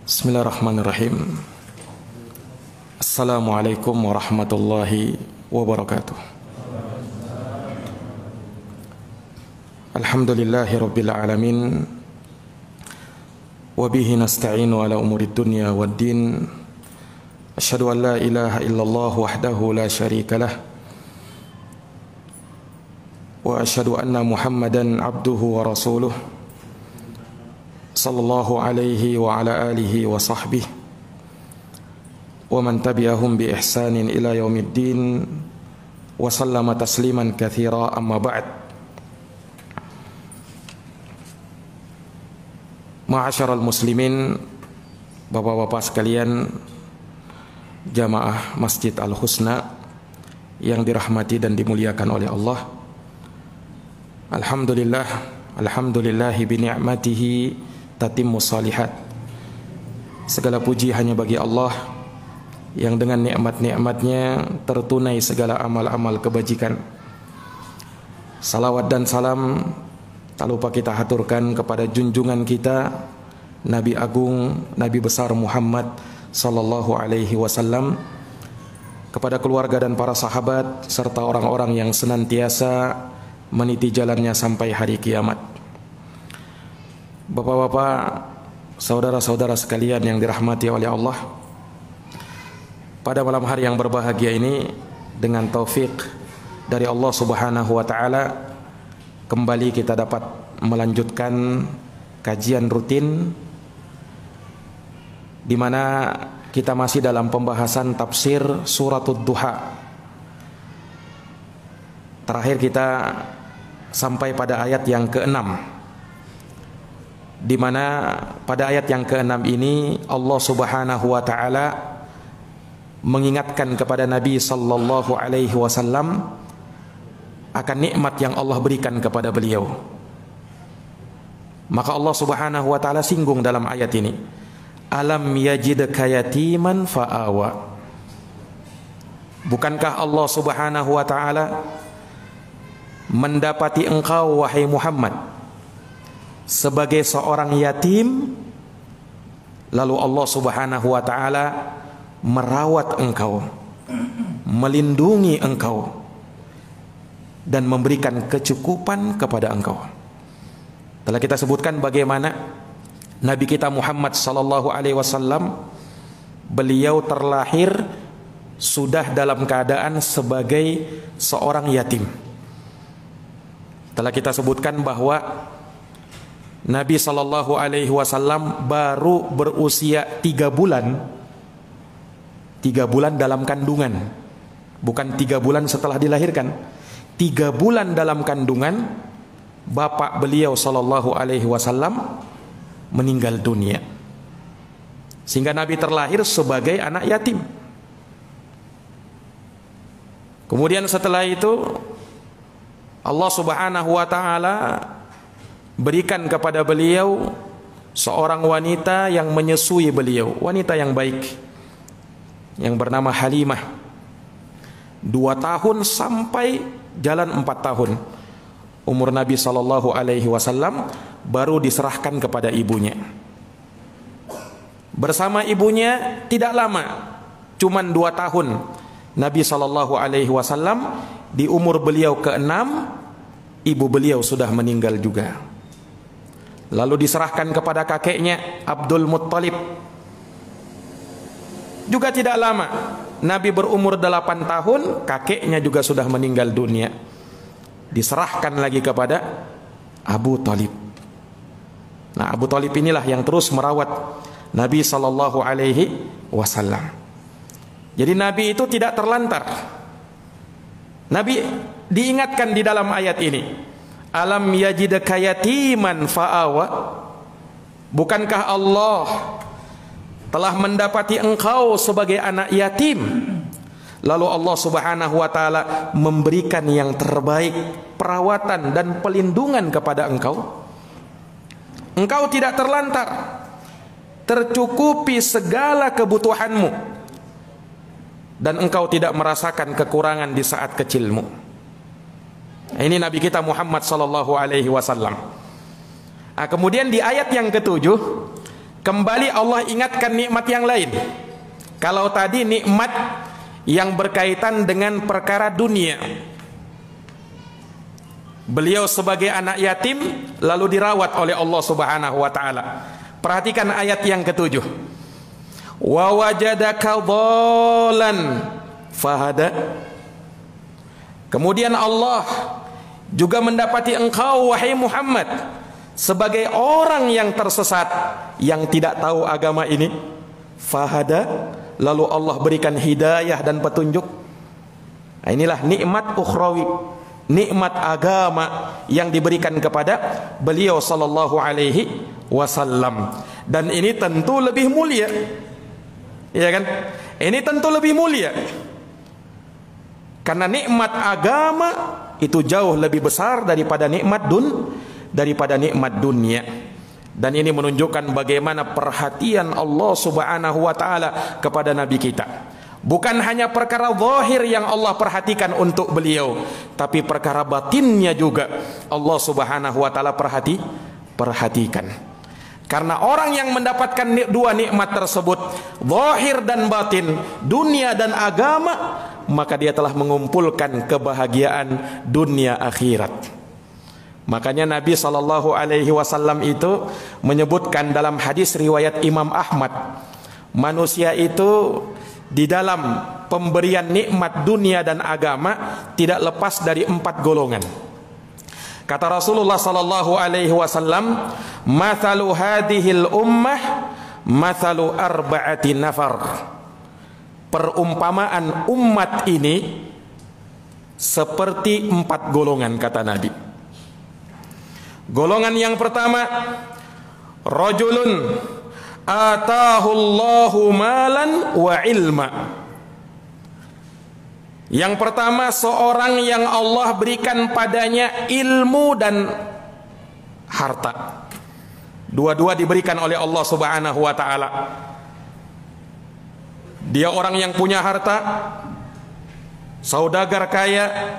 Bismillahirrahmanirrahim. Assalamualaikum warahmatullahi wabarakatuh. Alhamdulillahi rabbil alamin. Wabihi nasta'inu ala umurid dunya waddin. Asyhadu an la ilaha illallah wahdahu la syarika lah. Wa asyhadu anna Muhammadan abduhu wa rasuluh. Sallallahu alaihi wa ala alihi wa sahbihi wa man tabi'ahum bi ihsanin ila yaumiddin wa sallama tasliman katsira, amma ba'd. Ma'asyiral muslimin, bapak-bapak sekalian, jamaah Masjid Al-Husna yang dirahmati dan dimuliakan oleh Allah. Alhamdulillahi bi ni'matihi tatimmu salihat. Segala puji hanya bagi Allah yang dengan nikmat-nikmatnya tertunai segala amal-amal kebajikan. Salawat dan salam tak lupa kita haturkan kepada junjungan kita, Nabi Agung, Nabi besar Muhammad sallallahu alaihi wasallam, kepada keluarga dan para sahabat serta orang-orang yang senantiasa meniti jalannya sampai hari kiamat. Bapak-bapak, saudara-saudara sekalian yang dirahmati oleh Allah, pada malam hari yang berbahagia ini, dengan taufik dari Allah Subhanahu wa taala, kembali kita dapat melanjutkan kajian rutin di mana kita masih dalam pembahasan tafsir suratul Duha. Terakhir kita sampai pada ayat yang ke-6, di mana pada ayat yang ke-6 ini Allah Subhanahu wa taala mengingatkan kepada Nabi sallallahu alaihi wasallam akan nikmat yang Allah berikan kepada beliau. Maka Allah Subhanahu wa taala singgung dalam ayat ini, alam yajidka yatiman fa'awa. Bukankah Allah Subhanahu wa taala mendapati engkau wahai Muhammad sebagai seorang yatim, lalu Allah Subhanahu wa taala merawat engkau, melindungi engkau, dan memberikan kecukupan kepada engkau. Telah kita sebutkan bagaimana Nabi kita Muhammad sallallahu alaihi wasallam, beliau terlahir sudah dalam keadaan sebagai seorang yatim. Telah kita sebutkan bahwa Nabi sallallahu alaihi wasallam baru berusia 3 bulan. 3 bulan dalam kandungan, bukan 3 bulan setelah dilahirkan. 3 bulan dalam kandungan, bapak beliau sallallahu alaihi wasallam meninggal dunia, sehingga Nabi terlahir sebagai anak yatim. Kemudian setelah itu Allah Subhanahu wa taala berikan kepada beliau seorang wanita yang menyusui beliau, wanita yang baik, yang bernama Halimah. 2 tahun sampai jalan 4 tahun umur Nabi sallallahu alaihi wasallam baru diserahkan kepada ibunya. Bersama ibunya tidak lama, cuman 2 tahun. Nabi sallallahu alaihi wasallam di umur beliau ke-6, ibu beliau sudah meninggal juga. Lalu diserahkan kepada kakeknya Abdul Muttalib. Juga tidak lama, Nabi berumur 8 tahun, kakeknya juga sudah meninggal dunia. Diserahkan lagi kepada Abu Talib. Nah, Abu Talib inilah yang terus merawat Nabi sallallahu alaihi wasallam. Jadi Nabi itu tidak terlantar. Nabi diingatkan di dalam ayat ini, alam yajidka yatiman fa'awa. Bukankah Allah telah mendapati engkau sebagai anak yatim, lalu Allah Subhanahu wa taala memberikan yang terbaik, perawatan dan pelindungan kepada engkau. Engkau tidak terlantar, tercukupi segala kebutuhanmu, dan engkau tidak merasakan kekurangan di saat kecilmu. Ini Nabi kita Muhammad sallallahu alaihi wasallam. Kemudian di ayat yang ke-7 Kembali Allah ingatkan nikmat yang lain. Kalau tadi nikmat yang berkaitan dengan perkara dunia, beliau sebagai anak yatim lalu dirawat oleh Allah Subhanahu wa taala. Perhatikan ayat yang ketujuh. Wa wajadaka dhalan fahada. Kemudian Allah juga mendapati engkau wahai Muhammad sebagai orang yang tersesat, yang tidak tahu agama ini. Fahada, lalu Allah berikan hidayah dan petunjuk. Nah, inilah nikmat ukhrawi, nikmat agama yang diberikan kepada beliau sallallahu alaihi wasallam. Dan ini tentu lebih mulia, ya kan? Ini tentu lebih mulia, karena nikmat agama itu jauh lebih besar daripada nikmat dunia. Dan ini menunjukkan bagaimana perhatian Allah Subhanahu wa taala kepada nabi kita. Bukan hanya perkara zahir yang Allah perhatikan untuk beliau, tapi perkara batinnya juga Allah Subhanahu wa taala perhatikan. Karena orang yang mendapatkan dua nikmat tersebut, zahir dan batin, dunia dan agama, maka dia telah mengumpulkan kebahagiaan dunia akhirat. Makanya Nabi SAW itu menyebutkan dalam hadis riwayat Imam Ahmad, manusia itu di dalam pemberian nikmat dunia dan agama tidak lepas dari 4 golongan. Kata Rasulullah SAW, mathalu hadhil ummah mathalu arba'ati nafar. Perumpamaan umat ini seperti 4 golongan, kata Nabi. Golongan yang pertama, rajulun atahullahu malan wa ilma. Yang pertama, seorang yang Allah berikan padanya ilmu dan harta. Dua-dua diberikan oleh Allah Subhanahu wa taala. Dia orang yang punya harta, saudagar kaya.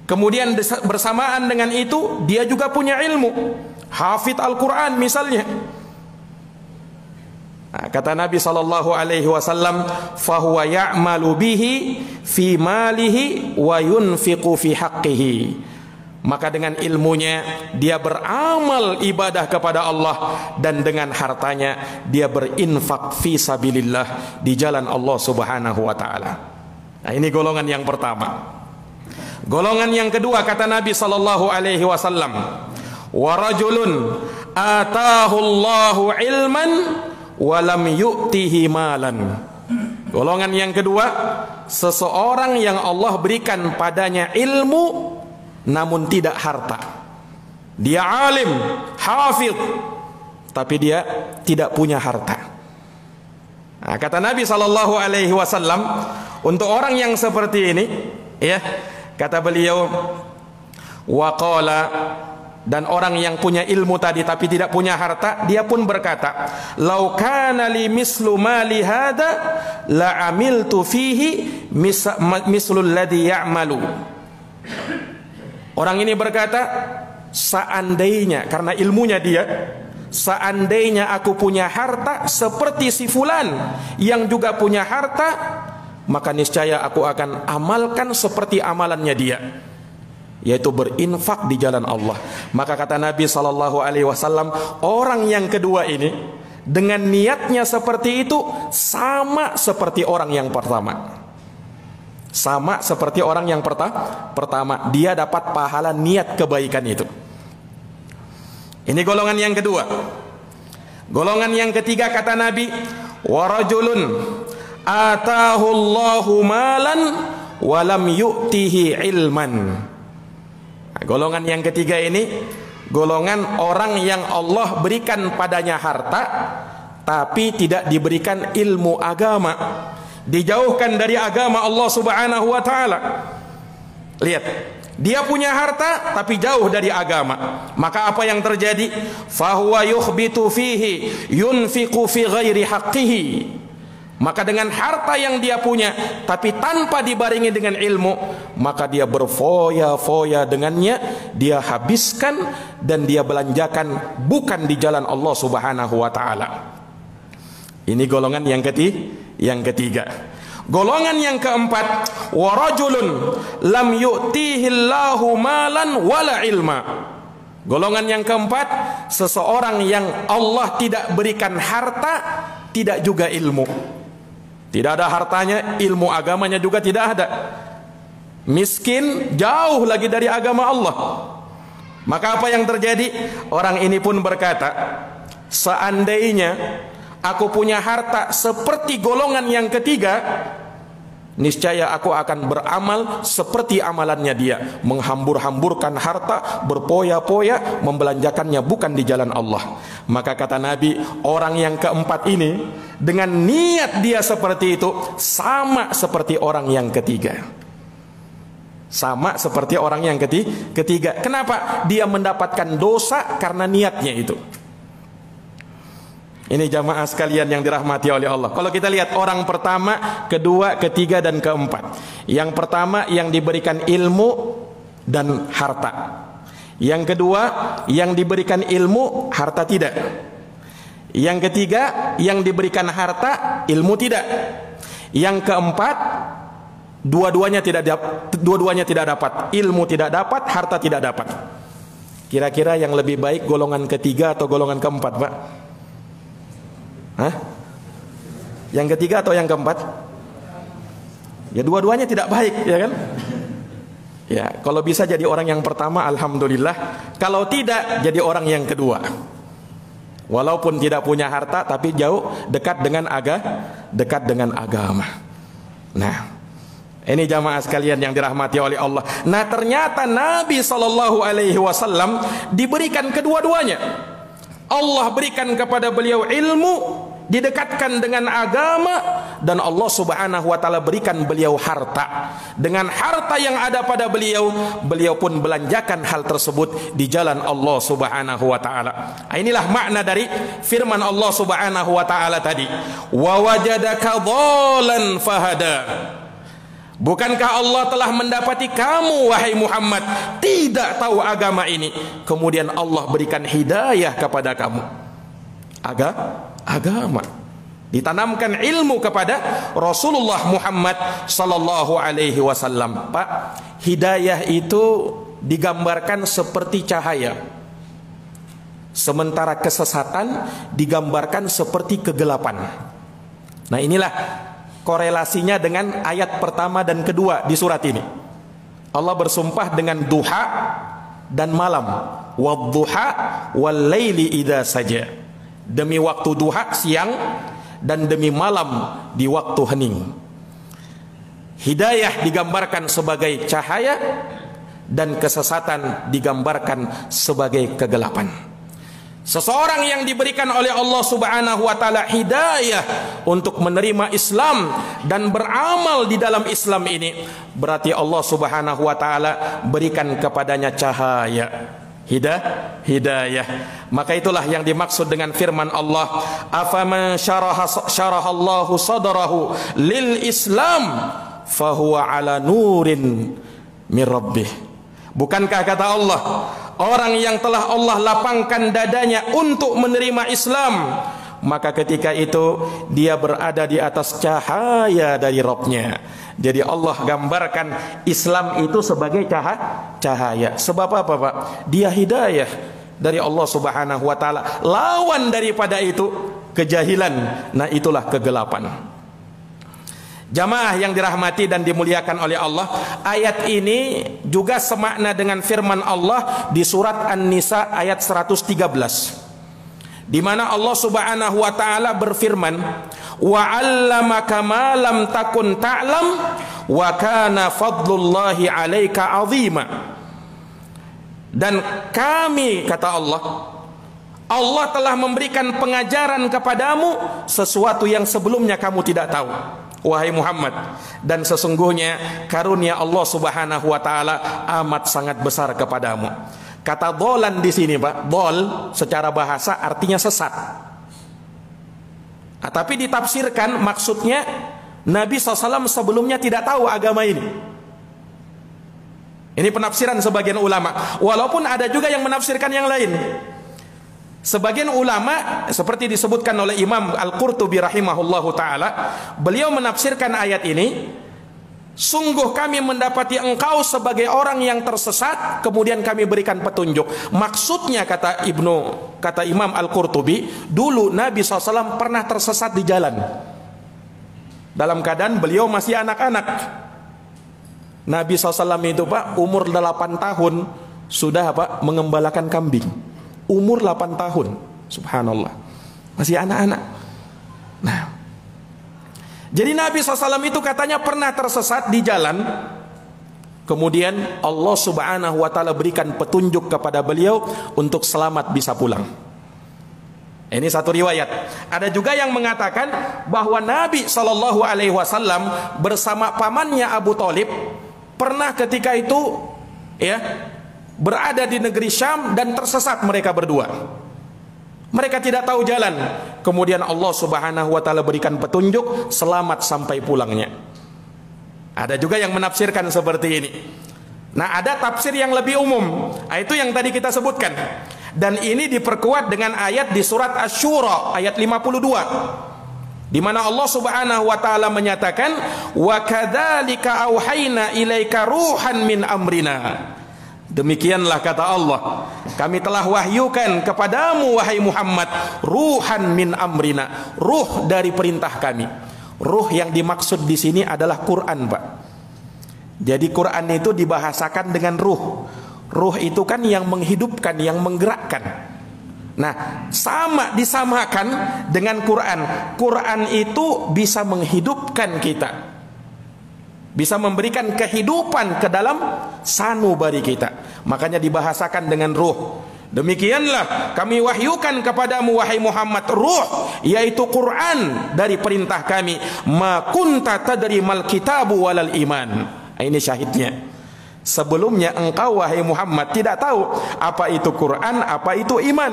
Kemudian bersamaan dengan itu dia juga punya ilmu, hafid Al-Quran misalnya. Nah, kata Nabi SAW, fahuwa ya'malu bihi fi malihi wa yunfiqu fi haqqihi. Maka dengan ilmunya dia beramal ibadah kepada Allah, dan dengan hartanya dia berinfak fi sabilillah, di jalan Allah Subhanahu wa taala. Nah, ini golongan yang pertama. Golongan yang kedua, kata Nabi sallallahu alaihi wasallam, wa rajulun atahu Allahu ilman wa lam yu'tihi malan. Golongan yang kedua, seseorang yang Allah berikan padanya ilmu namun tidak harta. Dia alim, hafidh, tapi dia tidak punya harta. Nah, kata Nabi sallallahu alaihi wasallam, untuk orang yang seperti ini, ya, kata beliau, waqala, dan orang yang punya ilmu tadi tapi tidak punya harta, dia pun berkata, lau kana li mislu mali hada la amiltu fihi mislul ladzi ya'malu. Orang ini berkata, seandainya, karena ilmunya dia, seandainya aku punya harta seperti si fulan yang juga punya harta, maka niscaya aku akan amalkan seperti amalannya dia, yaitu berinfak di jalan Allah. Maka kata Nabi SAW, orang yang kedua ini dengan niatnya seperti itu sama seperti orang yang pertama. Sama seperti orang yang pertama, dia dapat pahala niat kebaikan itu. Ini golongan yang kedua. Golongan yang ketiga, kata Nabi, wa rajulun atahu Allahu malan wa lam yu'tihi ilman. Nah, golongan yang ketiga ini golongan orang yang Allah berikan padanya harta tapi tidak diberikan ilmu agama, dijauhkan dari agama Allah Subhanahu wa taala. Lihat, dia punya harta tapi jauh dari agama. Maka apa yang terjadi? Fahuwa yukhbitu fihi yunfiqu fi ghairi haqqihi. Maka dengan harta yang dia punya tapi tanpa dibarengi dengan ilmu, maka dia berfoya-foya dengannya, dia habiskan dan dia belanjakan bukan di jalan Allah Subhanahu wa taala. Ini golongan yang ketiga. Golongan yang keempat, wa rajulun lam yu'tihillahu malan wala ilma. Golongan yang keempat, seseorang yang Allah tidak berikan harta, tidak juga ilmu. Tidak ada hartanya, ilmu agamanya juga tidak ada. Miskin, jauh lagi dari agama Allah. Maka apa yang terjadi? Orang ini pun berkata, seandainya aku punya harta seperti golongan yang ketiga, niscaya aku akan beramal seperti amalannya dia, menghambur-hamburkan harta, berpoya-poya, membelanjakannya bukan di jalan Allah. Maka kata Nabi, orang yang keempat ini dengan niat dia seperti itu sama seperti orang yang ketiga. Sama seperti orang yang ketiga. Kenapa? Dia mendapatkan dosa karena niatnya itu. Ini jamaah sekalian yang dirahmati oleh Allah. Kalau kita lihat orang pertama, kedua, ketiga, dan keempat. Yang pertama yang diberikan ilmu dan harta. Yang kedua yang diberikan ilmu, harta tidak. Yang ketiga yang diberikan harta, ilmu tidak. Yang keempat dua-duanya tidak dapat. Ilmu tidak dapat, harta tidak dapat. Kira-kira yang lebih baik golongan ketiga atau golongan keempat, Pak? Hah? Yang ketiga atau yang keempat? Ya dua-duanya tidak baik, ya kan? Ya, kalau bisa jadi orang yang pertama, alhamdulillah. Kalau tidak, jadi orang yang kedua. Walaupun tidak punya harta, tapi jauh dekat dengan agama. Nah, ini jamaah sekalian yang dirahmati oleh Allah. Nah, ternyata Nabi SAW diberikan kedua-duanya. Allah berikan kepada beliau ilmu, didekatkan dengan agama, dan Allah Subhanahu wa taala berikan beliau harta. Dengan harta yang ada pada beliau, beliau pun belanjakan hal tersebut di jalan Allah Subhanahu wa taala. Inilah makna dari firman Allah Subhanahu wa taala tadi, wa wajadaka dhalan fahada. Bukankah Allah telah mendapati kamu, wahai Muhammad, tidak tahu agama ini, kemudian Allah berikan hidayah kepada kamu. Agama. Ditanamkan ilmu kepada Rasulullah Muhammad sallallahu alaihi wasallam. Pak, hidayah itu digambarkan seperti cahaya. Sementara kesesatan digambarkan seperti kegelapan. Nah, inilah korelasinya dengan ayat pertama dan kedua di surat ini. Allah bersumpah dengan duha dan malam. Wadduha wal laili idza saja. Demi waktu duha siang dan demi malam di waktu hening. Hidayah digambarkan sebagai cahaya dan kesesatan digambarkan sebagai kegelapan. Seseorang yang diberikan oleh Allah Subhanahu wa taala hidayah untuk menerima Islam dan beramal di dalam Islam ini, berarti Allah Subhanahu wa taala berikan kepadanya cahaya, hidayah. Maka itulah yang dimaksud dengan firman Allah, afaman syarahallahu sadrahu lil Islam fahuwa ala nurin min rabbih. Bukankah kata Allah, orang yang telah Allah lapangkan dadanya untuk menerima Islam, maka ketika itu dia berada di atas cahaya dari Rabb-Nya. Jadi Allah gambarkan Islam itu sebagai cahaya. Sebab apa, Pak? Dia hidayah dari Allah Subhanahu wa taala. Lawan daripada itu kejahilan. Nah, itulah kegelapan. Jamaah yang dirahmati dan dimuliakan oleh Allah, ayat ini juga semakna dengan firman Allah di surat An-Nisa ayat 113, di mana Allah Subhanahu wa taala berfirman, wa 'allamaka ma lam takun ta'lam wa kana fadlullahi 'alaika 'azima. Dan kami, kata Allah, Allah telah memberikan pengajaran kepadamu sesuatu yang sebelumnya kamu tidak tahu, wahai Muhammad, dan sesungguhnya karunia Allah Subhanahu wa taala amat sangat besar kepadamu. Kata dolan di sini, Pak, dol secara bahasa artinya sesat. Nah, tapi ditafsirkan maksudnya Nabi SAW sebelumnya tidak tahu agama ini. Ini penafsiran sebagian ulama. Walaupun ada juga yang menafsirkan yang lain. Sebagian ulama seperti disebutkan oleh Imam Al-Qurtubi rahimahullahu ta'ala, beliau menafsirkan ayat ini, sungguh kami mendapati engkau sebagai orang yang tersesat, kemudian kami berikan petunjuk. Maksudnya kata Imam Al-Qurtubi, dulu Nabi SAW pernah tersesat di jalan. Dalam keadaan beliau masih anak-anak. Nabi SAW itu Pak umur 8 tahun sudah mengembalakan kambing. Umur 8 tahun, subhanallah, masih anak-anak. Nah, jadi Nabi SAW itu katanya pernah tersesat di jalan. Kemudian Allah Subhanahu wa ta'ala berikan petunjuk kepada beliau untuk selamat bisa pulang. Ini satu riwayat. Ada juga yang mengatakan bahwa Nabi SAW bersama pamannya Abu Thalib pernah ketika itu berada di negeri Syam dan tersesat mereka berdua. Mereka tidak tahu jalan. Kemudian Allah Subhanahu wa ta'ala berikan petunjuk selamat sampai pulangnya. Ada juga yang menafsirkan seperti ini. Nah, ada tafsir yang lebih umum. Itu yang tadi kita sebutkan. Dan ini diperkuat dengan ayat di surat Asy-Syura ayat 52. Di mana Allah Subhanahu wa ta'ala menyatakan, "Wa kadzalika auhayna ilaika ruhan min amrina." Demikianlah kata Allah, kami telah wahyukan kepadamu wahai Muhammad ruhan min amrina, ruh dari perintah kami. Ruh yang dimaksud di sini adalah Quran, Pak. Jadi Quran itu dibahasakan dengan ruh. Ruh itu kan yang menghidupkan, yang menggerakkan. Nah, disamakan dengan Quran. Quran itu bisa menghidupkan kita, bisa memberikan kehidupan ke dalam sanubari kita. Makanya dibahasakan dengan ruh. Demikianlah kami wahyukan kepadamu wahai Muhammad ruh, yaitu Quran dari perintah kami. Ma kunta tadri mal kitabu walal iman. Ini syahidnya. Sebelumnya engkau wahai Muhammad tidak tahu apa itu Quran, apa itu iman.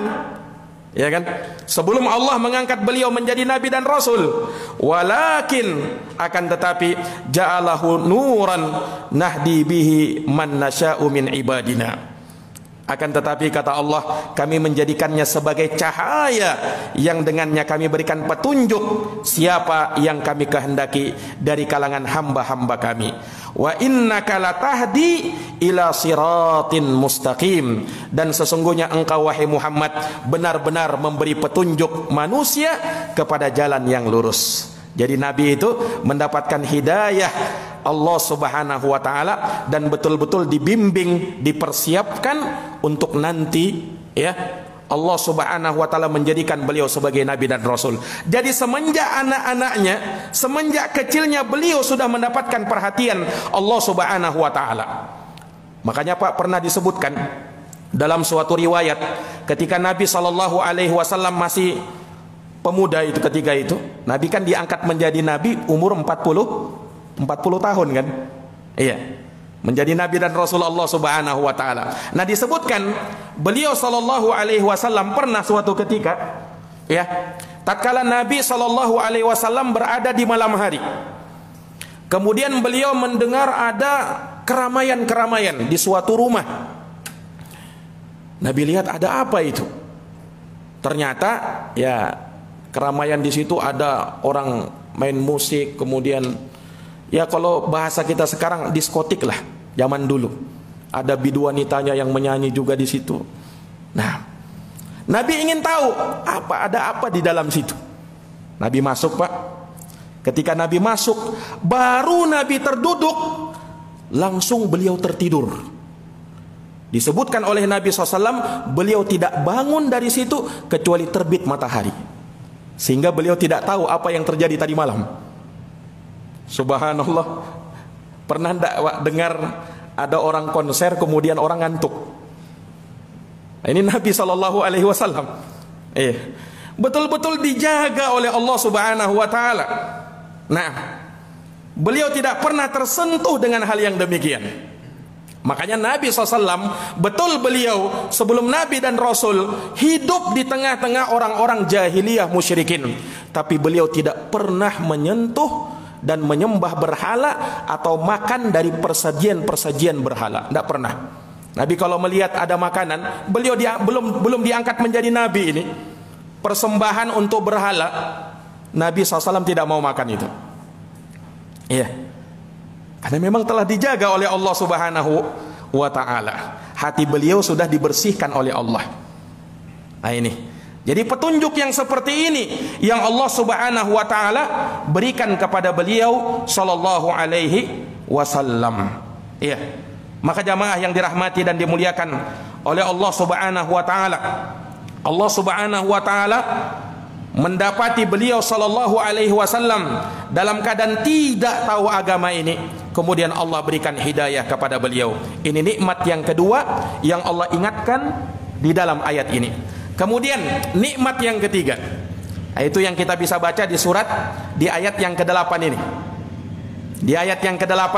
Ya kan? Sebelum Allah mengangkat beliau menjadi nabi dan rasul, walakin akan tetapi ja'alahu nuran nahdi bihi man nasya'u min ibadina. Akan tetapi kata Allah, kami menjadikannya sebagai cahaya yang dengannya kami berikan petunjuk siapa yang kami kehendaki dari kalangan hamba-hamba kami. Wa innaka latahdi ila siratin mustaqim. Dan sesungguhnya engkau wahai Muhammad benar-benar memberi petunjuk manusia kepada jalan yang lurus. Jadi Nabi itu mendapatkan hidayah Allah Subhanahu wa ta'ala dan betul-betul dibimbing, dipersiapkan untuk nanti Allah Subhanahu wa ta'ala menjadikan beliau sebagai nabi dan rasul. Jadi semenjak anak-anaknya, semenjak kecilnya beliau sudah mendapatkan perhatian Allah Subhanahu wa ta'ala. Makanya Pak pernah disebutkan dalam suatu riwayat ketika Nabi SAW masih pemuda itu, ketika itu Nabi kan diangkat menjadi nabi umur 40 tahun kan. Iya, menjadi nabi dan rasul Allah Subhanahu wa ta'ala. Nah, disebutkan beliau sallallahu alaihi wasallam pernah suatu ketika tatkala Nabi sallallahu alaihi wasallam berada di malam hari, kemudian beliau mendengar ada keramaian-keramaian di suatu rumah. Nabi lihat ada apa itu? Ternyata keramaian di situ ada orang main musik, kemudian kalau bahasa kita sekarang diskotik lah, zaman dulu. Ada bidu wanitanya yang menyanyi juga di situ. Nah, Nabi ingin tahu ada apa di dalam situ. Nabi masuk, Pak. Ketika Nabi masuk, baru Nabi terduduk, langsung beliau tertidur. Disebutkan oleh Nabi SAW, beliau tidak bangun dari situ kecuali terbit matahari. Sehingga beliau tidak tahu apa yang terjadi tadi malam. Subhanallah. Pernah enggak dengar ada orang konser kemudian orang ngantuk? Ini Nabi SAW. Betul-betul dijaga oleh Allah Subhanahu wa ta'ala. Nah, beliau tidak pernah tersentuh dengan hal yang demikian. Makanya Nabi SAW, betul beliau sebelum Nabi dan Rasul hidup di tengah-tengah orang-orang jahiliyah musyrikin, tapi beliau tidak pernah menyentuh dan menyembah berhala atau makan dari persajian-persajian berhala. Tidak pernah. Nabi kalau melihat ada makanan, beliau belum diangkat menjadi Nabi ini, persembahan untuk berhala, Nabi SAW tidak mau makan itu. Iya. Karena memang telah dijaga oleh Allah Subhanahu wa ta'ala. Hati beliau sudah dibersihkan oleh Allah. Nah ini. Jadi petunjuk yang seperti ini yang Allah Subhanahu wa ta'ala berikan kepada beliau sallallahu alaihi wasallam. Iya. Maka jamaah yang dirahmati dan dimuliakan oleh Allah Subhanahu wa ta'ala, Allah Subhanahu wa ta'ala mendapati beliau sallallahu alaihi wasallam dalam keadaan tidak tahu agama ini, kemudian Allah berikan hidayah kepada beliau. Ini nikmat yang kedua yang Allah ingatkan di dalam ayat ini. Kemudian nikmat yang ketiga, itu yang kita bisa baca di surat, di ayat yang ke-8 ini. Di ayat yang ke-8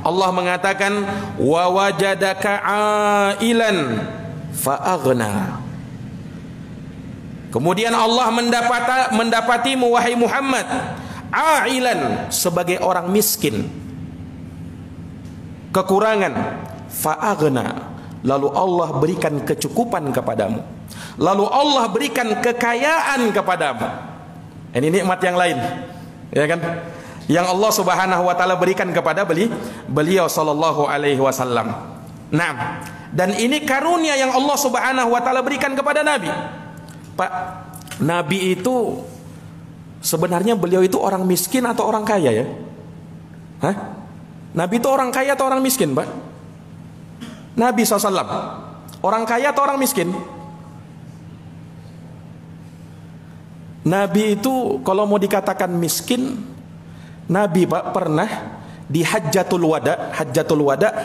Allah mengatakan wa wajadaka ailan fa'aghna. Kemudian Allah mendapatimu wahai Muhammad ailan, sebagai orang miskin, kekurangan, fa'aghna, lalu Allah berikan kecukupan kepadamu, lalu Allah berikan kekayaan kepadamu. Ini nikmat yang lain, ya kan, yang Allah Subhanahu wa ta'ala berikan kepada beliau sallallahu alaihi wasallam. Nah, dan ini karunia yang Allah Subhanahu wa ta'ala berikan kepada Nabi. Pak, Nabi itu sebenarnya beliau itu orang miskin atau orang kaya ya? Hah? Nabi itu orang kaya atau orang miskin, Pak? Nabi SAW orang kaya atau orang miskin? Nabi itu kalau mau dikatakan miskin, Nabi Pak pernah di Hajjatul Wada,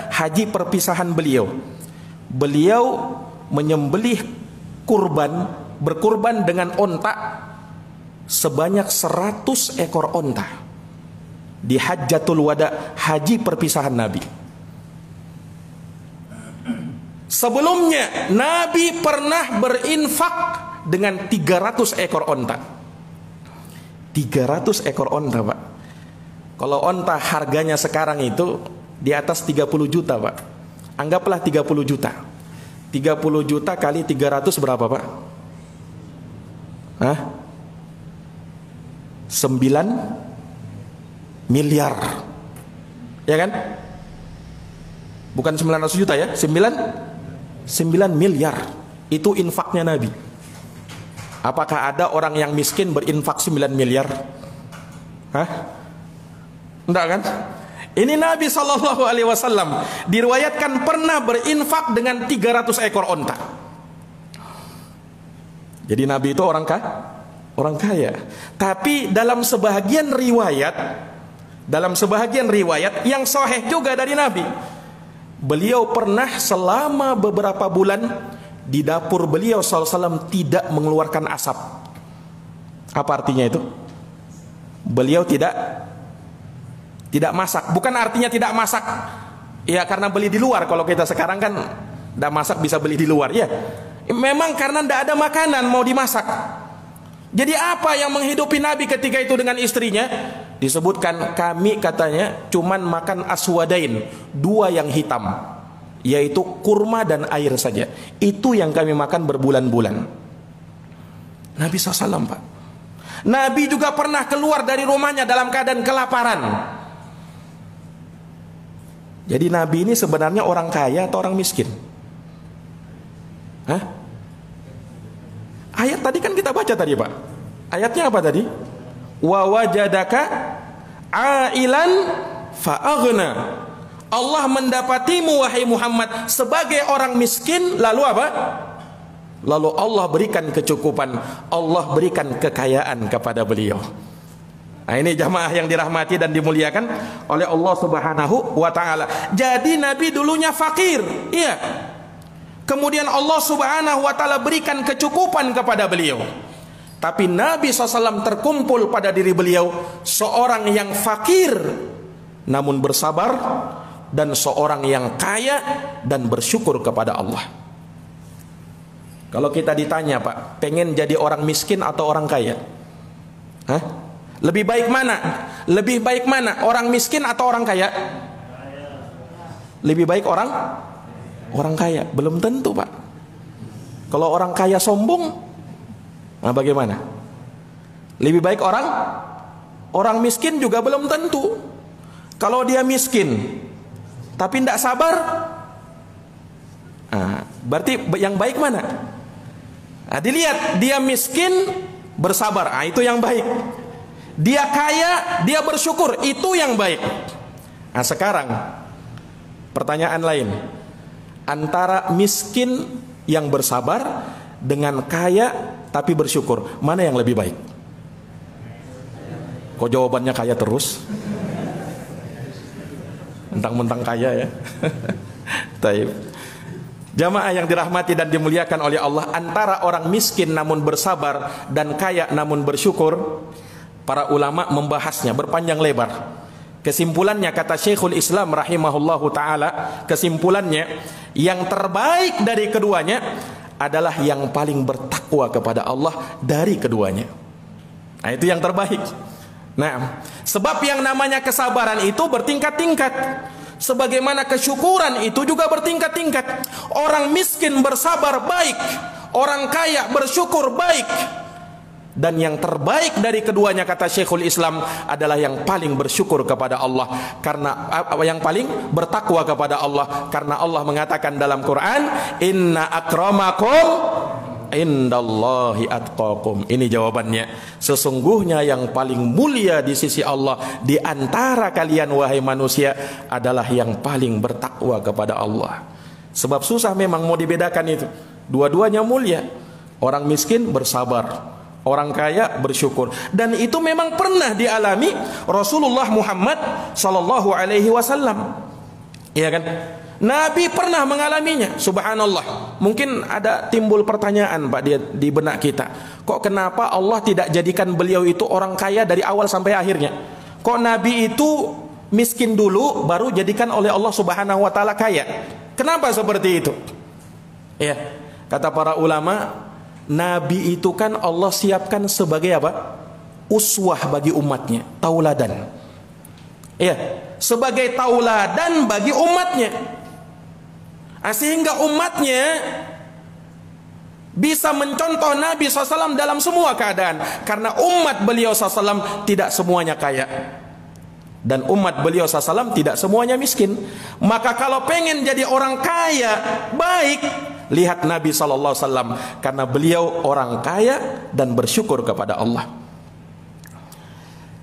haji perpisahan beliau. Beliau menyembelih berkurban dengan onta sebanyak 100 ekor onta di Hajjatul Wada, haji perpisahan Nabi. Sebelumnya Nabi pernah berinfak dengan 300 ekor onta. 300 ekor onta, Pak. Kalau onta harganya sekarang itu di atas 30 juta, Pak. Anggaplah 30 juta. 30 juta kali 300 berapa, Pak? Hah? 9 miliar. Ya kan? Bukan 900 juta ya, 9 miliar. Itu infaknya Nabi. Apakah ada orang yang miskin berinfak 9 miliar? Hah? Enggak kan? Ini Nabi sallallahu alaihi wasallam diriwayatkan pernah berinfak dengan 300 ekor onta. Jadi Nabi itu orang kaya. Tapi dalam sebahagian riwayat yang sahih juga dari Nabi, beliau pernah selama beberapa bulan di dapur beliau sallallahu alaihi wasallam tidak mengeluarkan asap. Apa artinya itu? Beliau tidak masak. Bukan artinya tidak masak ya karena beli di luar. Kalau kita sekarang kan tidak masak bisa beli di luar ya. Memang karena tidak ada makanan mau dimasak. Jadi apa yang menghidupi Nabi ketika itu dengan istrinya? Disebutkan kami katanya cuman makan aswadain, 2 yang hitam, yaitu kurma dan air saja. Itu yang kami makan berbulan-bulan. Nabi SAW, Pak. Nabi juga pernah keluar dari rumahnya dalam keadaan kelaparan. Jadi Nabi ini sebenarnya orang kaya atau orang miskin? Hah? Ayat tadi kan kita baca tadi, Pak. Ayatnya apa tadi? Wa wajadaka ailan fa'aghna. Allah mendapatimu wahai Muhammad sebagai orang miskin, lalu apa? Lalu Allah berikan kecukupan, Allah berikan kekayaan kepada beliau. Nah ini jamaah yang dirahmati dan dimuliakan oleh Allah Subhanahu wa ta'ala. Jadi Nabi dulunya fakir, iya. Kemudian Allah Subhanahu wa ta'ala berikan kecukupan kepada beliau. Tapi Nabi SAW terkumpul pada diri beliau seorang yang fakir namun bersabar, dan seorang yang kaya dan bersyukur kepada Allah. Kalau kita ditanya, Pak, pengen jadi orang miskin atau orang kaya? Hah? Lebih baik mana? Lebih baik mana? Orang miskin atau orang kaya? Lebih baik orang kaya. Belum tentu, Pak. Kalau orang kaya sombong, nah bagaimana? Lebih baik orang miskin juga belum tentu. Kalau dia miskin tapi tidak sabar, nah, berarti yang baik mana? Nah, dilihat, dia miskin bersabar, nah, itu yang baik. Dia kaya, dia bersyukur, itu yang baik. Nah, sekarang pertanyaan lain, antara miskin yang bersabar dengan kaya tapi bersyukur, mana yang lebih baik? Kok jawabannya kaya terus? Mentang-mentang kaya ya. Taib. Jamaah yang dirahmati dan dimuliakan oleh Allah, antara orang miskin namun bersabar dan kaya namun bersyukur, para ulama membahasnya berpanjang lebar. Kesimpulannya, kata Syekhul Islam rahimahullahu taala, kesimpulannya yang terbaik dari keduanya adalah yang paling bertakwa kepada Allah dari keduanya. Nah, itu yang terbaik. Nah, sebab yang namanya kesabaran itu bertingkat-tingkat, sebagaimana kesyukuran itu juga bertingkat-tingkat. Orang miskin bersabar baik, orang kaya bersyukur baik. Dan yang terbaik dari keduanya, kata Syekhul Islam, adalah yang paling bersyukur kepada Allah, karena yang paling bertakwa kepada Allah, karena Allah mengatakan dalam Quran, inna akramakum indallahi atqakum. Ini jawabannya, sesungguhnya yang paling mulia di sisi Allah di antara kalian wahai manusia adalah yang paling bertakwa kepada Allah. Sebab susah memang mau dibedakan itu, dua-duanya mulia. Orang miskin bersabar, orang kaya bersyukur, dan itu memang pernah dialami Rasulullah Muhammad sallallahu alaihi wasallam. Iya kan? Nabi pernah mengalaminya. Subhanallah. Mungkin ada timbul pertanyaan, Pak, di benak kita. Kok kenapa Allah tidak jadikan beliau itu orang kaya dari awal sampai akhirnya? Kok Nabi itu miskin dulu baru jadikan oleh Allah Subhanahu wa taala kaya? Kenapa seperti itu? Ya, kata para ulama, Nabi itu kan Allah siapkan sebagai apa? Uswah bagi umatnya, tauladan. Iya, sebagai tauladan bagi umatnya. Sehingga umatnya bisa mencontoh Nabi SAW dalam semua keadaan. Karena umat beliau SAW tidak semuanya kaya, dan umat beliau SAW tidak semuanya miskin. Maka kalau pengen jadi orang kaya baik, lihat Nabi SAW, karena beliau orang kaya dan bersyukur kepada Allah.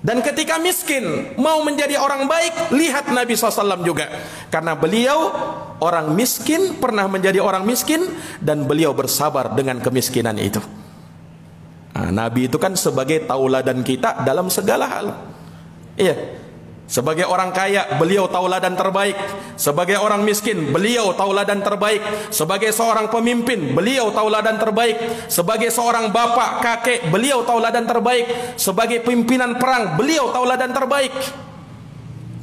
Dan ketika miskin mau menjadi orang baik, lihat Nabi SAW juga, karena beliau orang miskin, pernah menjadi orang miskin, dan beliau bersabar dengan kemiskinan itu. Nah, Nabi itu kan sebagai tauladan kita dalam segala hal. Iya. Sebagai orang kaya, beliau tauladan terbaik. Sebagai orang miskin, beliau tauladan terbaik. Sebagai seorang pemimpin, beliau tauladan terbaik. Sebagai seorang bapak, kakek, beliau tauladan terbaik. Sebagai pimpinan perang, beliau tauladan terbaik.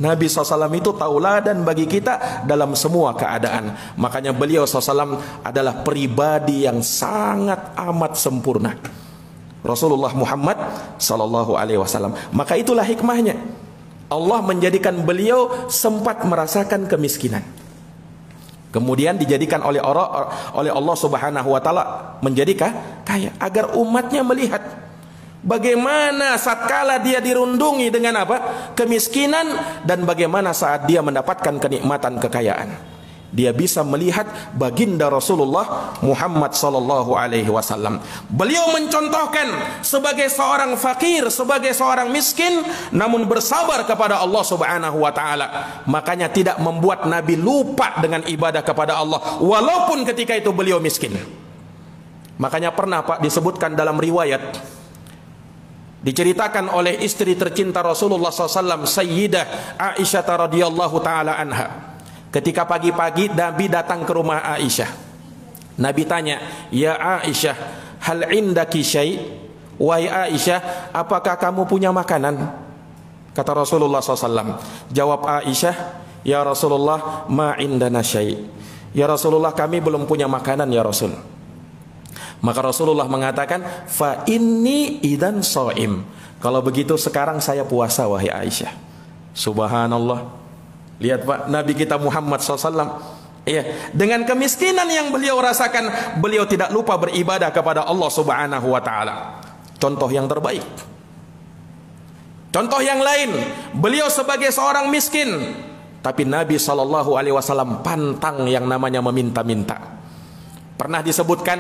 Nabi SAW itu tauladan bagi kita dalam semua keadaan. Makanya beliau SAW adalah pribadi yang sangat amat sempurna, Rasulullah Muhammad SAW. Maka itulah hikmahnya, Allah menjadikan beliau sempat merasakan kemiskinan, kemudian dijadikan oleh Allah Subhanahu wa taala menjadi kaya, agar umatnya melihat bagaimana satkala dia dirundungi dengan apa? Kemiskinan, dan bagaimana saat dia mendapatkan kenikmatan kekayaan. Dia bisa melihat baginda Rasulullah Muhammad sallallahu alaihi wasallam. Beliau mencontohkan sebagai seorang fakir, sebagai seorang miskin, namun bersabar kepada Allah Subhanahu wa taala. Makanya tidak membuat Nabi lupa dengan ibadah kepada Allah walaupun ketika itu beliau miskin. Makanya pernah, Pak, disebutkan dalam riwayat, diceritakan oleh istri tercinta Rasulullah SAW, Sayyidah Aisyah radhiyallahu taala anha. Ketika pagi-pagi Nabi datang ke rumah Aisyah. Nabi tanya, "Ya Aisyah, hal indaki syai?" Wahai Aisyah, apakah kamu punya makanan? Kata Rasulullah SAW. Jawab Aisyah, Ya Rasulullah, ma indana syai'. Ya Rasulullah, kami belum punya makanan ya Rasul. Maka Rasulullah mengatakan, fa inni idan shaim. Kalau begitu sekarang saya puasa wahai Aisyah. Subhanallah. Lihat Pak, Nabi kita Muhammad SAW, ya, dengan kemiskinan yang beliau rasakan, beliau tidak lupa beribadah kepada Allah Subhanahu wa taala. Contoh yang terbaik. Contoh yang lain, beliau sebagai seorang miskin, tapi Nabi SAW pantang yang namanya meminta-minta. Pernah disebutkan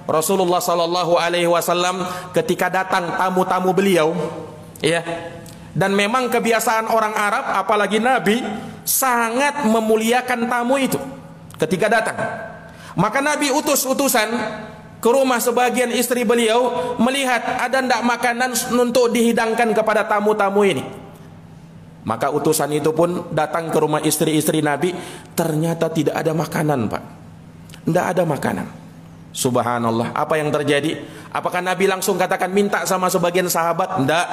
Rasulullah SAW ketika datang tamu-tamu beliau, ya, dan memang kebiasaan orang Arab, apalagi Nabi, sangat memuliakan tamu itu ketika datang. Maka Nabi utus utusan ke rumah sebagian istri beliau, melihat ada ndak makanan untuk dihidangkan kepada tamu-tamu ini. Maka utusan itu pun datang ke rumah istri-istri Nabi, ternyata tidak ada makanan Pak, ndak ada makanan. Subhanallah, apa yang terjadi? Apakah Nabi langsung katakan minta sama sebagian sahabat? Ndak.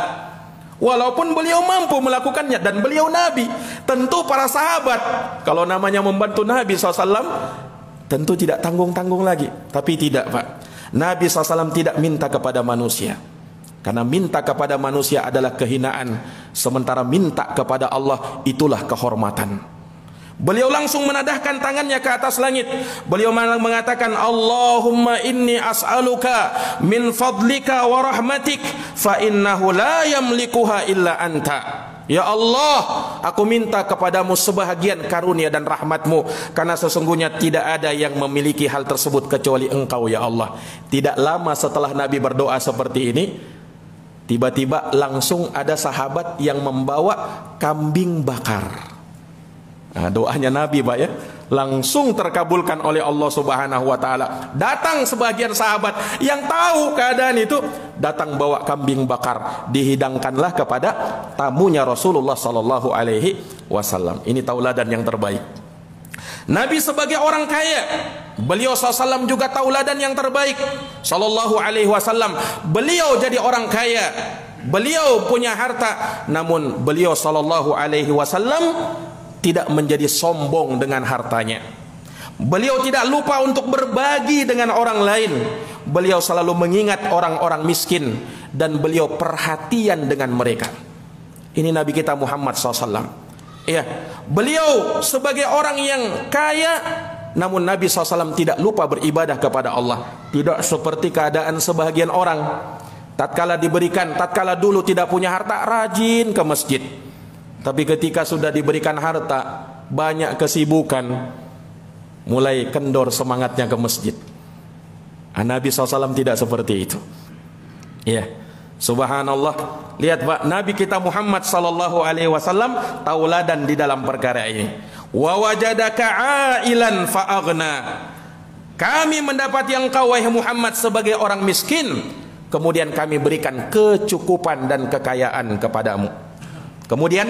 Walaupun beliau mampu melakukannya dan beliau Nabi, tentu para sahabat kalau namanya membantu Nabi SAW tentu tidak tanggung-tanggung lagi. Tapi tidak Pak, Nabi SAW tidak minta kepada manusia, karena minta kepada manusia adalah kehinaan, sementara minta kepada Allah itulah kehormatan. Beliau langsung menadahkan tangannya ke atas langit. Beliau mengatakan, Allahumma inni as'aluka min fadlika wa rahmatik, fa innahu la yamlikuha illa anta. Ya Allah, aku minta kepadamu sebahagian karunia dan rahmatmu, karena sesungguhnya tidak ada yang memiliki hal tersebut kecuali engkau ya Allah. Tidak lama setelah Nabi berdoa seperti ini, tiba-tiba langsung ada sahabat yang membawa kambing bakar. Nah, doanya Nabi Pak ya, langsung terkabulkan oleh Allah Subhanahu wa taala. Datang sebagian sahabat yang tahu keadaan itu, datang bawa kambing bakar, dihidangkanlah kepada tamunya Rasulullah sallallahu alaihi wasallam. Ini tauladan yang terbaik. Nabi sebagai orang kaya, beliau SAW juga tauladan yang terbaik. Sallallahu alaihi wasallam, beliau jadi orang kaya, beliau punya harta, namun beliau sallallahu alaihi wasallam tidak menjadi sombong dengan hartanya. Beliau tidak lupa untuk berbagi dengan orang lain. Beliau selalu mengingat orang-orang miskin dan beliau perhatian dengan mereka. Ini Nabi kita Muhammad SAW. Ya, beliau sebagai orang yang kaya, namun Nabi SAW tidak lupa beribadah kepada Allah. Tidak seperti keadaan sebagian orang. Tatkala diberikan, tatkala dulu tidak punya harta, rajin ke masjid. Tapi ketika sudah diberikan harta, banyak kesibukan, mulai kendor semangatnya ke masjid. Nabi SAW tidak seperti itu. Ya, subhanallah. Lihat Pak, Nabi kita Muhammad SAW tauladan di dalam perkara ini. Wa wajadaka ailan fa'aghna. Kami mendapati engkau wahai Muhammad sebagai orang miskin, kemudian kami berikan kecukupan dan kekayaan kepadamu. Kemudian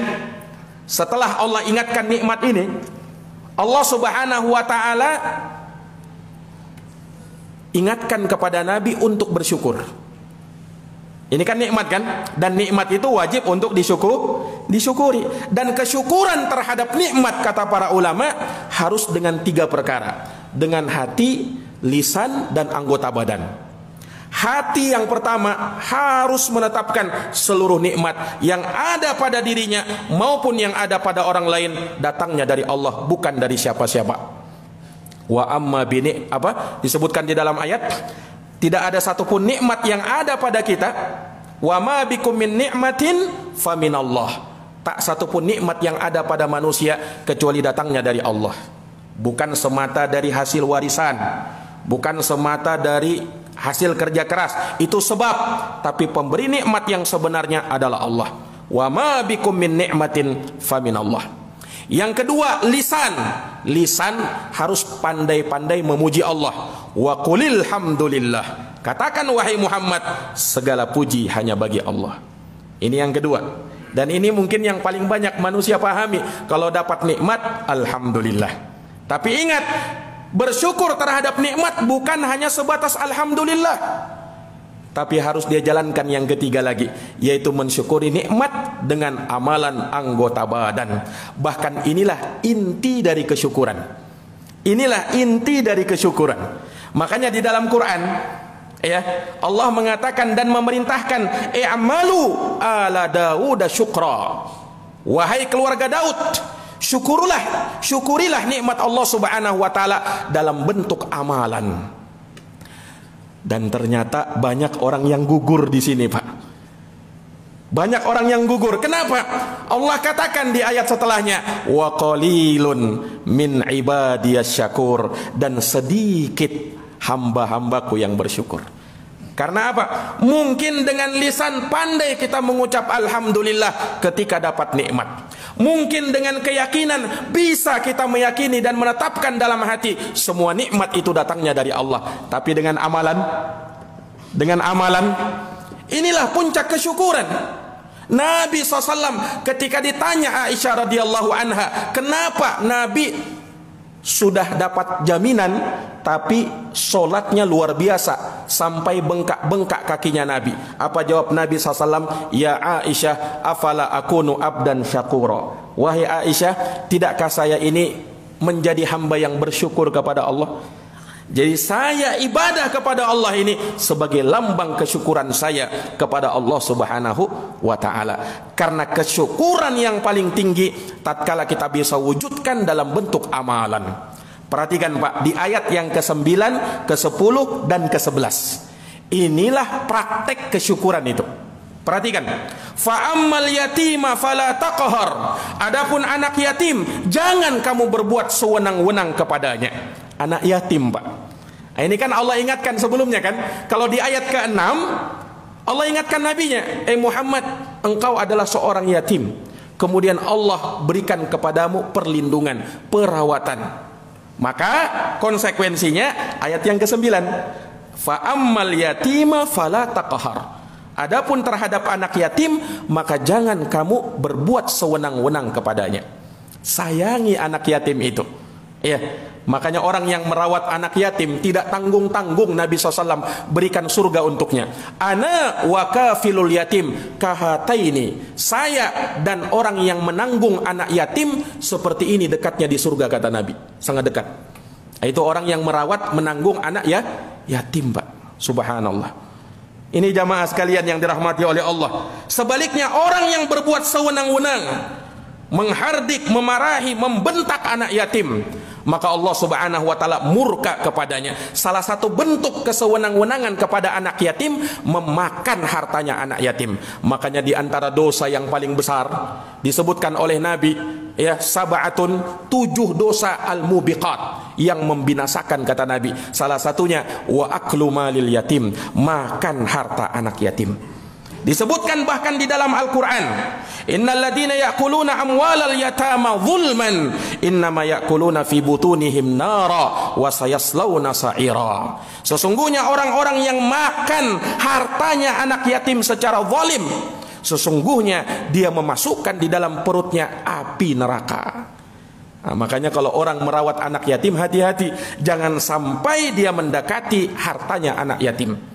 setelah Allah ingatkan nikmat ini, Allah Subhanahu wa taala ingatkan kepada Nabi untuk bersyukur. Ini kan nikmat kan? Dan nikmat itu wajib untuk disyukuri. Dan kesyukuran terhadap nikmat, kata para ulama, harus dengan 3 perkara. Dengan hati, lisan, dan anggota badan. Hati yang pertama harus menetapkan seluruh nikmat yang ada pada dirinya maupun yang ada pada orang lain datangnya dari Allah, bukan dari siapa-siapa. Wa amma bini, apa disebutkan di dalam ayat, tidak ada satupun nikmat yang ada pada kita. Wa ma bikum min ni'matin faminallah. Tak satupun nikmat yang ada pada manusia kecuali datangnya dari Allah. Bukan semata dari hasil warisan, bukan semata dari hasil kerja keras, itu sebab, tapi pemberi nikmat yang sebenarnya adalah Allah. Wa ma bikum min ni'matin faminallah. Yang kedua, lisan. Lisan harus pandai-pandai memuji Allah. Wa qulil hamdulillah. Katakan wahai Muhammad, segala puji hanya bagi Allah. Ini yang kedua. Dan ini mungkin yang paling banyak manusia pahami. Kalau dapat nikmat, alhamdulillah. Tapi ingat, bersyukur terhadap nikmat bukan hanya sebatas alhamdulillah. tapi harus dia jalankan yang ketiga lagi, yaitu mensyukuri nikmat dengan amalan anggota badan. Bahkan inilah inti dari kesyukuran. Inilah inti dari kesyukuran. Makanya di dalam Quran, ya, Allah mengatakan dan memerintahkan, i'malu ala Daud syukra. Wahai keluarga Daud, syukurilah nikmat Allah Subhanahu wa taala dalam bentuk amalan. Dan ternyata banyak orang yang gugur di sini, Pak. Banyak orang yang gugur. Kenapa? Allah katakan di ayat setelahnya, wa qalilun min ibadiyas syakur, dan sedikit hamba-hambaku yang bersyukur. Karena apa? Mungkin dengan lisan pandai kita mengucap alhamdulillah ketika dapat nikmat. Mungkin dengan keyakinan bisa kita meyakini dan menetapkan dalam hati semua nikmat itu datangnya dari Allah. Tapi dengan amalan, inilah puncak kesyukuran. Nabi SAW ketika ditanya Aisyah radhiyallahu anha, kenapa Nabi sudah dapat jaminan tapi solatnya luar biasa sampai bengkak-bengkak kakinya Nabi? Apa jawab Nabi SAW? Ya Aisyah, afala akunu abdan syakura. Wahai Aisyah, tidakkah saya ini menjadi hamba yang bersyukur kepada Allah? Jadi saya ibadah kepada Allah ini sebagai lambang kesyukuran saya kepada Allah Subhanahu wa ta'ala. Karena kesyukuran yang paling tinggi tatkala kita bisa wujudkan dalam bentuk amalan. Perhatikan Pak, di ayat yang ke-9, ke-10 dan ke-11. Inilah praktek kesyukuran itu. Perhatikan. Fa'ammal yatima fala taqhar. Adapun anak yatim, jangan kamu berbuat sewenang-wenang kepadanya. Anak yatim, Pak. Nah, ini kan Allah ingatkan sebelumnya kan. Kalau di ayat ke-6 Allah ingatkan nabinya, Muhammad, engkau adalah seorang yatim. Kemudian Allah berikan kepadamu perlindungan, perawatan. Maka konsekuensinya ayat yang ke-9, fa'ammal yatima fala taqhar. Adapun terhadap anak yatim, maka jangan kamu berbuat sewenang-wenang kepadanya. Sayangi anak yatim itu. Ya, makanya orang yang merawat anak yatim tidak tanggung-tanggung Nabi SAW berikan surga untuknya. Ana wa kafilul yatim kahataini. Saya dan orang yang menanggung anak yatim seperti ini dekatnya di surga, kata Nabi. Sangat dekat. Itu orang yang merawat, menanggung anak yatim, Pak. Subhanallah. Ini jamaah sekalian yang dirahmati oleh Allah. Sebaliknya orang yang berbuat sewenang-wenang, menghardik, memarahi, membentak anak yatim, maka Allah Subhanahu wa ta'ala murka kepadanya. Salah satu bentuk kesewenang-wenangan kepada anak yatim, memakan hartanya anak yatim. Makanya di antara dosa yang paling besar disebutkan oleh Nabi, ya, sab'atun, 7 dosa al-mubiqat yang membinasakan, kata Nabi. Salah satunya wa aklu malil yatim, makan harta anak yatim. Disebutkan bahkan di dalam Al-Quran, innal ladina ya'kuluna amwalal yatama zulman innama ya'kuluna fi butunihim nara wa sayaslawna sa'ira. Sesungguhnya orang-orang yang makan hartanya anak yatim secara zalim, sesungguhnya dia memasukkan di dalam perutnya api neraka. Nah, makanya kalau orang merawat anak yatim, hati-hati, jangan sampai dia mendekati hartanya anak yatim.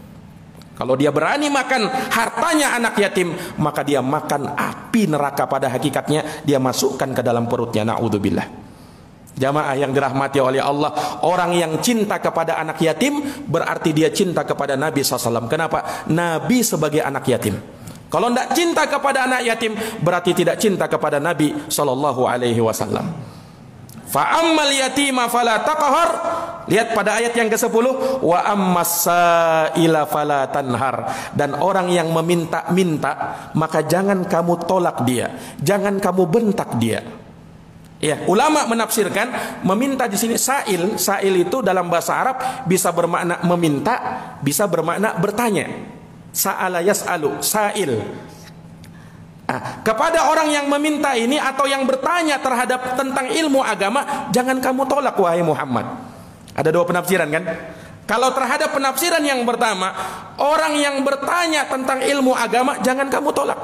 Kalau dia berani makan hartanya anak yatim, maka dia makan api neraka. Pada hakikatnya dia masukkan ke dalam perutnya. Na'udzubillah. Jamaah yang dirahmati oleh Allah, orang yang cinta kepada anak yatim berarti dia cinta kepada Nabi SAW. Kenapa? Nabi sebagai anak yatim. Kalau tidak cinta kepada anak yatim, berarti tidak cinta kepada Nabi SAW. Fa'ammal yatima fala taqhar. Lihat pada ayat yang ke-10, wa ammas sa'ila fala tanhar. Dan orang yang meminta-minta, maka jangan kamu tolak dia, jangan kamu bentak dia. Ya, ulama menafsirkan meminta di sini sa'il. Sa'il itu dalam bahasa Arab bisa bermakna meminta, bisa bermakna bertanya. Sa'ala yas'alu, sa'il. Kepada orang yang meminta ini atau yang bertanya terhadap tentang ilmu agama, jangan kamu tolak wahai Muhammad. Ada 2 penafsiran kan? Kalau terhadap penafsiran yang pertama, orang yang bertanya tentang ilmu agama jangan kamu tolak.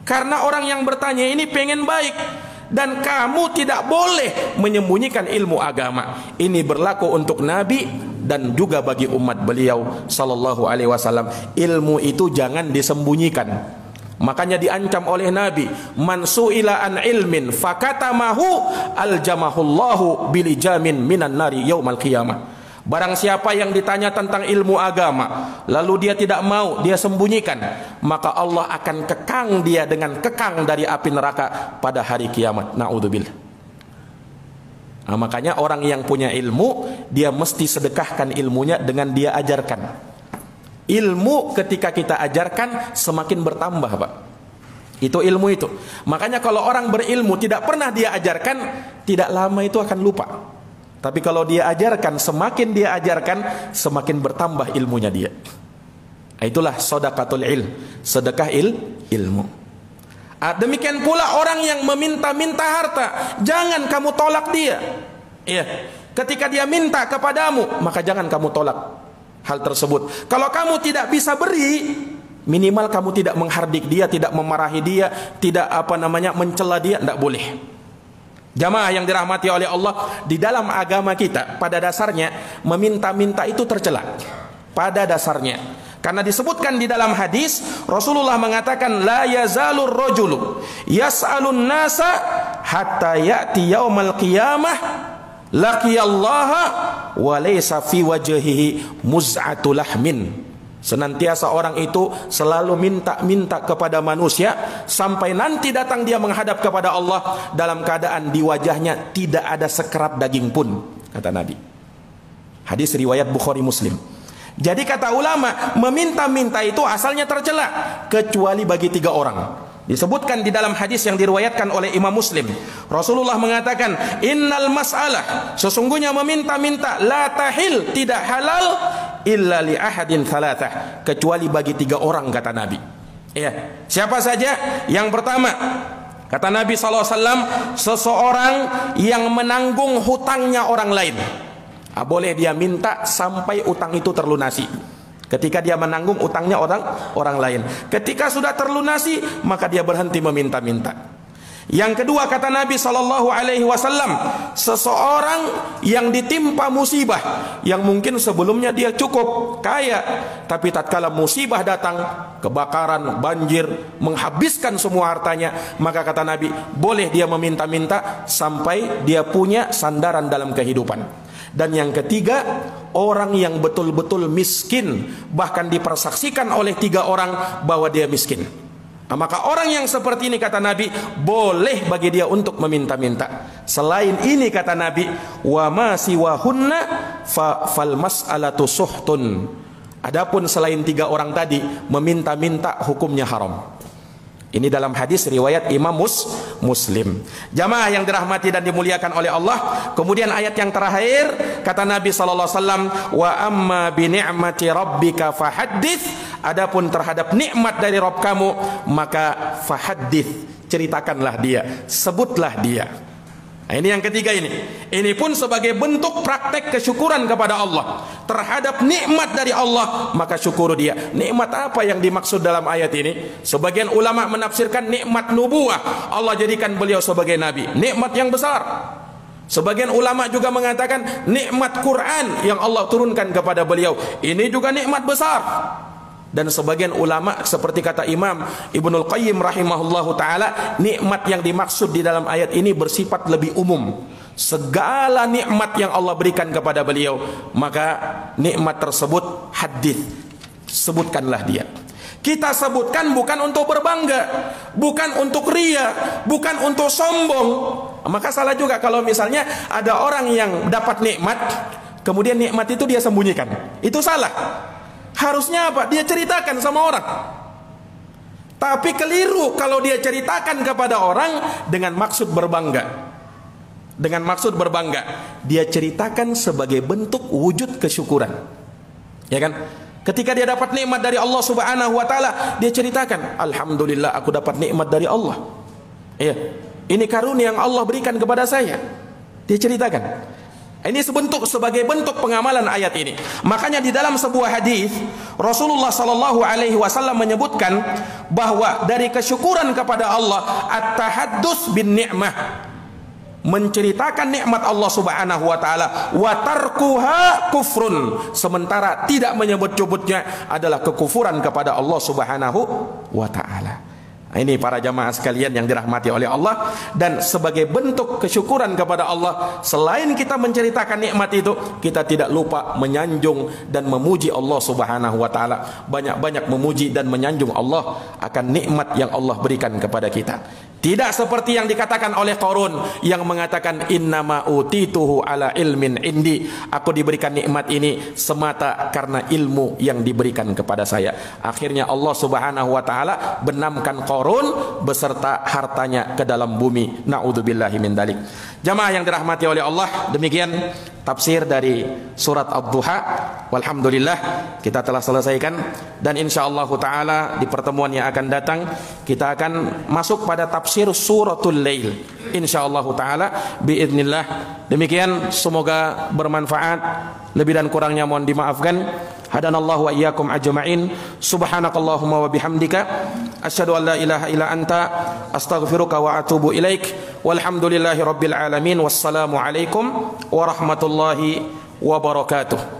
Karena orang yang bertanya ini pengen baik, dan kamu tidak boleh menyembunyikan ilmu agama. Ini berlaku untuk Nabi dan juga bagi umat beliau sallallahu alaihi wasallam. Ilmu itu jangan disembunyikan. Makanya diancam oleh Nabi, man su'ila an ilmin fakatamahu aljamahullahu bilijamin minan nari yaumal qiyamah. Barang siapa yang ditanya tentang ilmu agama, lalu dia tidak mau, dia sembunyikan, maka Allah akan kekang dia dengan kekang dari api neraka pada hari kiamat. Na'udzubillah. Nah, makanya orang yang punya ilmu, dia mesti sedekahkan ilmunya dengan dia ajarkan. Ilmu ketika kita ajarkan semakin bertambah, Pak. Itu ilmu itu. Makanya kalau orang berilmu tidak pernah dia ajarkan, tidak lama itu akan lupa. Tapi kalau dia ajarkan, semakin dia ajarkan, semakin bertambah ilmunya dia. Itulah sedekatul ilm, sedekah ilmu. Demikian pula orang yang meminta-minta harta, jangan kamu tolak dia. Iya. Ketika dia minta kepadamu, maka jangan kamu tolak hal tersebut. Kalau kamu tidak bisa beri, minimal kamu tidak menghardik dia, tidak memarahi dia, tidak mencela dia, tidak boleh. Jamaah yang dirahmati oleh Allah, di dalam agama kita pada dasarnya meminta-minta itu tercela. Pada dasarnya, karena disebutkan di dalam hadis Rasulullah mengatakan la yazalur rajulu yas'alun nasa hatta ya'ti yaumal qiyamah laqiyallaha wa laysa fi wajhihi muz'atul lahmin. Senantiasa orang itu selalu minta-minta kepada manusia sampai nanti datang dia menghadap kepada Allah dalam keadaan di wajahnya tidak ada sekerat daging pun, kata Nabi. Hadis riwayat Bukhari Muslim. Jadi kata ulama, meminta-minta itu asalnya tercela kecuali bagi 3 orang. Disebutkan di dalam hadis yang diriwayatkan oleh Imam Muslim, Rasulullah mengatakan, innal mas'alah, sesungguhnya meminta-minta, la tahil, tidak halal, illa li ahadin thalathah, kecuali bagi 3 orang, kata Nabi. Iya. Siapa saja? Yang pertama, kata Nabi SAW, seseorang yang menanggung hutangnya orang lain. Boleh dia minta sampai utang itu terlunasi. Ketika dia menanggung utangnya orang lain, ketika sudah terlunasi, maka dia berhenti meminta-minta. Yang kedua, kata Nabi sallallahu alaihi wasallam, seseorang yang ditimpa musibah yang mungkin sebelumnya dia cukup kaya, tapi tatkala musibah datang, kebakaran, banjir, menghabiskan semua hartanya, maka kata Nabi, boleh dia meminta-minta sampai dia punya sandaran dalam kehidupan. Dan yang ketiga, orang yang betul-betul miskin, bahkan dipersaksikan oleh 3 orang bahwa dia miskin. Nah, maka orang yang seperti ini, kata Nabi, boleh bagi dia untuk meminta-minta. Selain ini, kata Nabi, wa ma siwahunna fal mas'alatu suhtun. Adapun selain 3 orang tadi, meminta-minta hukumnya haram. Ini dalam hadis riwayat Imam Muslim. Jamaah yang dirahmati dan dimuliakan oleh Allah. Kemudian ayat yang terakhir, kata Nabi sallallahu alaihi wasallam, wa amma bi ni'mati rabbika fahaddits. Adapun terhadap nikmat dari Rabb kamu, maka fahaddits, ceritakanlah dia, sebutlah dia. Nah, ini yang ketiga ini. Ini pun sebagai bentuk praktek kesyukuran kepada Allah terhadap nikmat dari Allah, maka syukur dia. Nikmat apa yang dimaksud dalam ayat ini? Sebagian ulama menafsirkan nikmat nubuwah, Allah jadikan beliau sebagai nabi, nikmat yang besar. Sebagian ulama juga mengatakan nikmat Quran yang Allah turunkan kepada beliau, ini juga nikmat besar. Dan sebagian ulama seperti kata Imam Ibnul Qayyim rahimahullahu ta'ala, nikmat yang dimaksud di dalam ayat ini bersifat lebih umum. Segala nikmat yang Allah berikan kepada beliau, maka nikmat tersebut hadits, sebutkanlah dia. Kita sebutkan bukan untuk berbangga, bukan untuk ria, bukan untuk sombong. Maka salah juga kalau misalnya ada orang yang dapat nikmat, kemudian nikmat itu dia sembunyikan. Itu salah. Harusnya apa? Dia ceritakan sama orang. Tapi keliru kalau dia ceritakan kepada orang dengan maksud berbangga. Dengan maksud berbangga, dia ceritakan sebagai bentuk wujud kesyukuran. Ya kan? Ketika dia dapat nikmat dari Allah Subhanahu wa taala, dia ceritakan, alhamdulillah aku dapat nikmat dari Allah. Iya. Ini karunia yang Allah berikan kepada saya. Dia ceritakan. Ini sebagai bentuk pengamalan ayat ini. Makanya di dalam sebuah hadis Rasulullah sallallahu alaihi wasallam menyebutkan bahwa dari kesyukuran kepada Allah at-tahaddus bin ni'mah. menceritakan nikmat Allah Subhanahu wa taala, wa tarkuha kufrun, sementara tidak menyebut-nyebutnya adalah kekufuran kepada Allah Subhanahu wa taala. Ini para jamaah sekalian yang dirahmati oleh Allah, dan sebagai bentuk kesyukuran kepada Allah, selain kita menceritakan nikmat itu, kita tidak lupa menyanjung dan memuji Allah Subhanahu wa taala. Banyak-banyak memuji dan menyanjung Allah akan nikmat yang Allah berikan kepada kita. Tidak seperti yang dikatakan oleh Qarun yang mengatakan innama utituhu ala ilmin indi, aku diberikan nikmat ini semata karena ilmu yang diberikan kepada saya. Akhirnya Allah Subhanahu wa taala benamkan Qarun beserta hartanya ke dalam bumi. Naudzubillahi min dzalik. Jamaah yang dirahmati oleh Allah, demikian tafsir dari surat Ad-Duha. Walhamdulillah kita telah selesaikan, dan insyaallah taala di pertemuan yang akan datang kita akan masuk pada tafsir suratul Lail insyaallah taala biidznillah. Demikian, semoga bermanfaat. Lebih dan kurangnya mohon dimaafkan. Hadanallahu wa iyyakum ajma'in. Subhanakallahumma wa bihamdika asyhadu an la ilaha illa anta astaghfiruka wa atubu ilaik. Walhamdulillahi rabbil alamin. Wassalamu alaikum warahmatullahi wabarakatuh.